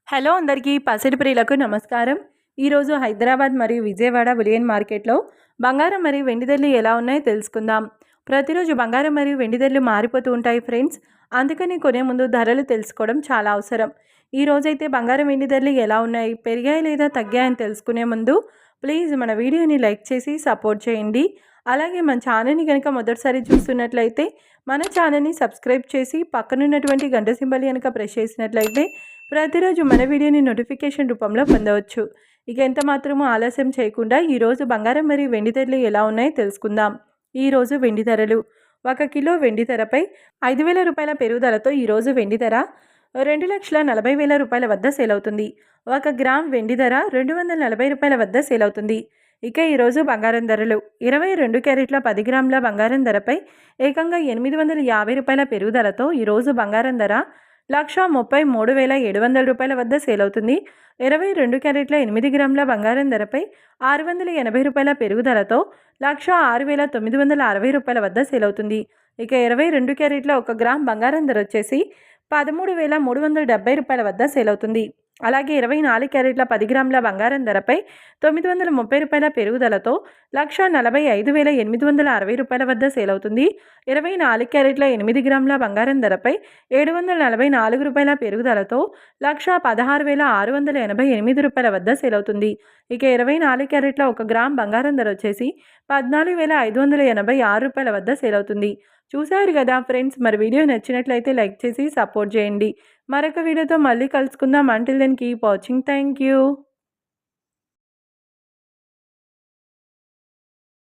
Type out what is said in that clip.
Hello అందరికీ పసిడి ప్రియులకు నమస్కారం. ఈరోజు హైదరాబాద్ మరియు విజయవాడ బులియన్ మార్కెట్లో బంగారం మరియు వెండి ధరలు ఎలా ఉన్నాయో తెలుసుకుందాం. ప్రతిరోజు బంగారం మరియు వెండి ధరలు మారిపోతూ ఉంటాయి ఫ్రెండ్స్. అందుకని కొనే ముందు ధరలు తెలుసుకోవడం చాలా అవసరం. ఈ రోజైతే బంగారం వెండి ధరలు ఎలా ఉన్నాయి, పెరిగాయి లేదా తగ్గాయని తెలుసుకునే ముందు ప్లీజ్ మన వీడియోని లైక్ చేసి సపోర్ట్ చేయండి. అలాగే మన ఛానల్ని కనుక మొదటిసారి చూస్తున్నట్లయితే మన ఛానల్ని సబ్స్క్రైబ్ చేసి పక్కనున్నటువంటి గంట సింబల్ కనుక ప్రెస్ చేసినట్లయితే ప్రతిరోజు మన వీడియోని నోటిఫికేషన్ రూపంలో పొందవచ్చు. ఇక ఎంత మాత్రమూ ఆలస్యం చేయకుండా ఈరోజు బంగారం మరియు వెండి ధరలు ఎలా ఉన్నాయో తెలుసుకుందాం. ఈరోజు వెండి ధరలు: 1 కిలో వెండి ధరపై 5,000 రూపాయల పెరుగుదలతో ఈరోజు వెండి ధర 2,40,000 రూపాయల వద్ద సేల్ అవుతుంది. 1 గ్రామ్ వెండి ధర 240 రూపాయల వద్ద సేల్ అవుతుంది. ఇక ఈరోజు బంగారం ధరలు: 22 క్యారెట్ల 10 గ్రాముల బంగారం ధరపై ఏకంగా 850 రూపాయల పెరుగుదలతో ఈరోజు బంగారం ధర 1,33,700 రూపాయల వద్ద సేల్ అవుతుంది. 22 క్యారెట్ల 8 గ్రాముల బంగారం ధరపై 680 రూపాయల పెరుగుదలతో 1,06,960 రూపాయల వద్ద సేల్ అవుతుంది. ఇక 22 క్యారెట్ల 1 గ్రామ్ బంగారం ధర వచ్చేసి 13,370 రూపాయల వద్ద సేల్ అవుతుంది. అలాగే 24 క్యారెట్ల 10 గ్రాముల బంగారం ధరపై 930 రూపాయల పెరుగుదలతో 1,45,860 రూపాయల వద్ద సేల్ అవుతుంది. 24 క్యారెట్ల 8 గ్రాముల బంగారం ధరపై 744 రూపాయల పెరుగుదలతో 1,16,688 రూపాయల వద్ద సేల్ అవుతుంది. ఇక 24 క్యారెట్ల 1 గ్రామ్ బంగారం ధర వచ్చేసి 14,586 రూపాయల వద్ద సేల్ అవుతుంది. చూశారు కదా ఫ్రెండ్స్, మరి వీడియో నచ్చినట్లయితే లైక్ చేసి సపోర్ట్ చేయండి. మరొక వీడియోతో మళ్ళీ కలుసుకుందాం. Until then keep watching. Thank you.